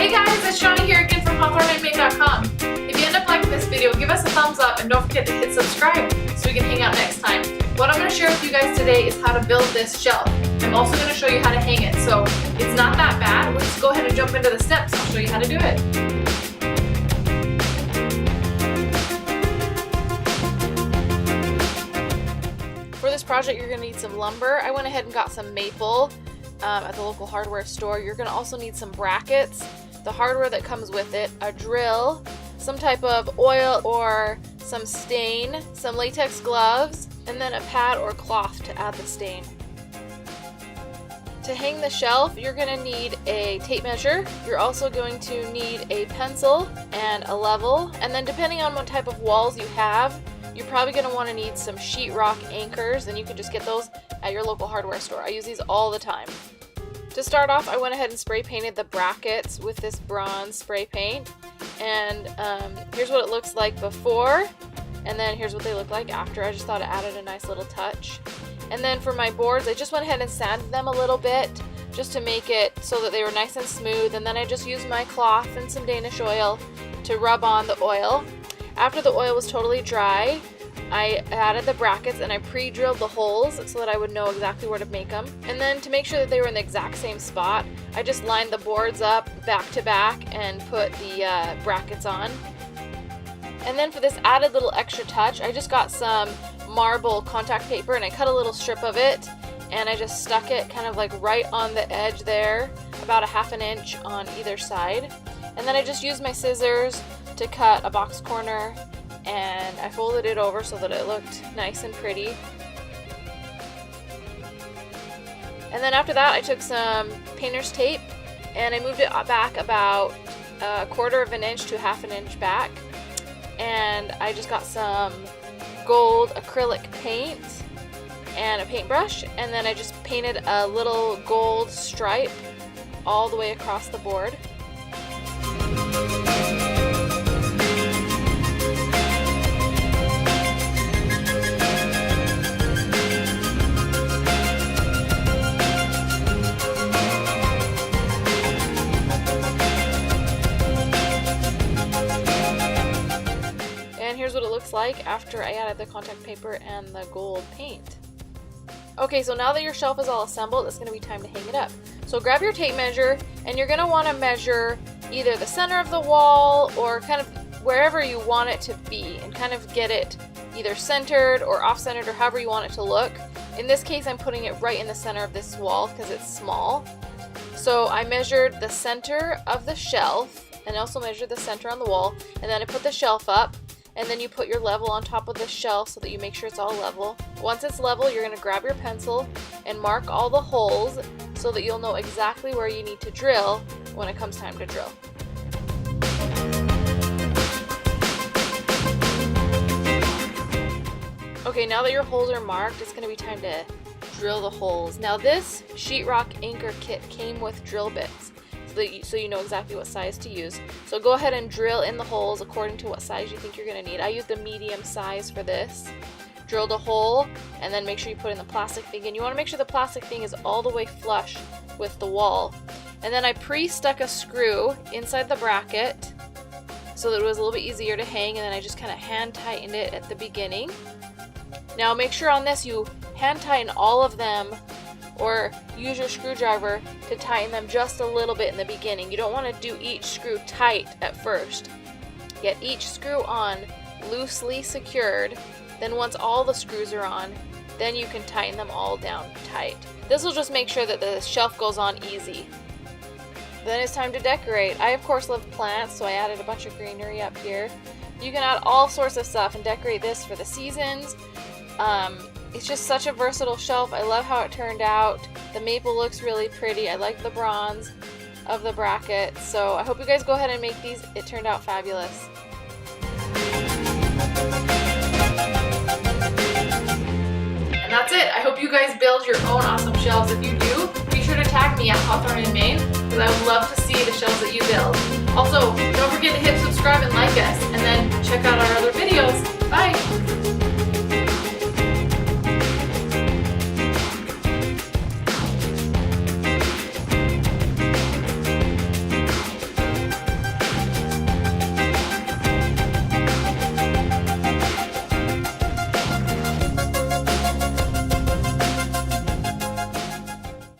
Hey guys, it's Shawnee here again from HawthorneAndMaine.com. If you end up liking this video, give us a thumbs up and don't forget to hit subscribe so we can hang out next time. What I'm going to share with you guys today is how to build this shelf. I'm also going to show you how to hang it, so it's not that bad. Let's go ahead and jump into the steps. I'll show you how to do it. For this project, you're going to need some lumber. I went ahead and got some maple at the local hardware store. You're going to also need some brackets, the hardware that comes with it, a drill, some type of oil or some stain, some latex gloves, and then a pad or cloth to add the stain. To hang the shelf, you're going to need a tape measure. You're also going to need a pencil and a level, and then depending on what type of walls you have, you're probably going to want to need some sheetrock anchors, and you can just get those at your local hardware store. I use these all the time. To start off, I went ahead and spray painted the brackets with this bronze spray paint, and here's what it looks like before, and then here's what they look like after. I just thought it added a nice little touch. And then for my boards, I just went ahead and sanded them a little bit just to make it so that they were nice and smooth, and then I just used my cloth and some Danish oil to rub on the oil. After the oil was totally dry, I added the brackets and I pre-drilled the holes so that I would know exactly where to make them. And then to make sure that they were in the exact same spot, I just lined the boards up back to back and put the brackets on. And then for this added little extra touch, I just got some marble contact paper and I cut a little strip of it and I just stuck it kind of like right on the edge there, about 1/2 inch on either side. And then I just used my scissors to cut a box corner, and I folded it over so that it looked nice and pretty. And then after that, I took some painter's tape and I moved it back about 1/4 inch to 1/2 inch back, and I just got some gold acrylic paint and a paintbrush, and then I just painted a little gold stripe all the way across the board. Here's what it looks like after I added the contact paper and the gold paint. Okay, so now that your shelf is all assembled, it's going to be time to hang it up. So grab your tape measure, and you're going to want to measure either the center of the wall or kind of wherever you want it to be, and kind of get it either centered or off-centered or however you want it to look. In this case, I'm putting it right in the center of this wall because it's small. So I measured the center of the shelf and also measured the center on the wall, and then I put the shelf up. And then you put your level on top of the shelf so that you make sure it's all level. Once it's level, you're going to grab your pencil and mark all the holes so that you'll know exactly where you need to drill when it comes time to drill. Okay, now that your holes are marked, it's going to be time to drill the holes. Now this sheetrock anchor kit came with drill bits, so you know exactly what size to use. So go ahead and drill in the holes according to what size you think you're going to need. I used the medium size for this. Drilled a hole, and then make sure you put in the plastic thing, and you want to make sure the plastic thing is all the way flush with the wall. And then I pre-stuck a screw inside the bracket so that it was a little bit easier to hang, and then I just kind of hand tightened it at the beginning. Now make sure on this you hand tighten all of them, or use your screwdriver to tighten them just a little bit in the beginning. You don't want to do each screw tight at first. Get each screw on loosely secured, then once all the screws are on, then you can tighten them all down tight. This will just make sure that the shelf goes on easy. Then it's time to decorate. I of course love plants, so I added a bunch of greenery up here. You can add all sorts of stuff and decorate this for the seasons. It's just such a versatile shelf. I love how it turned out. The maple looks really pretty. I like the bronze of the bracket. So I hope you guys go ahead and make these. It turned out fabulous. And that's it. I hope you guys build your own awesome shelves. If you do, be sure to tag me at Hawthorne and Maine, because I would love to see the shelves that you build. Also,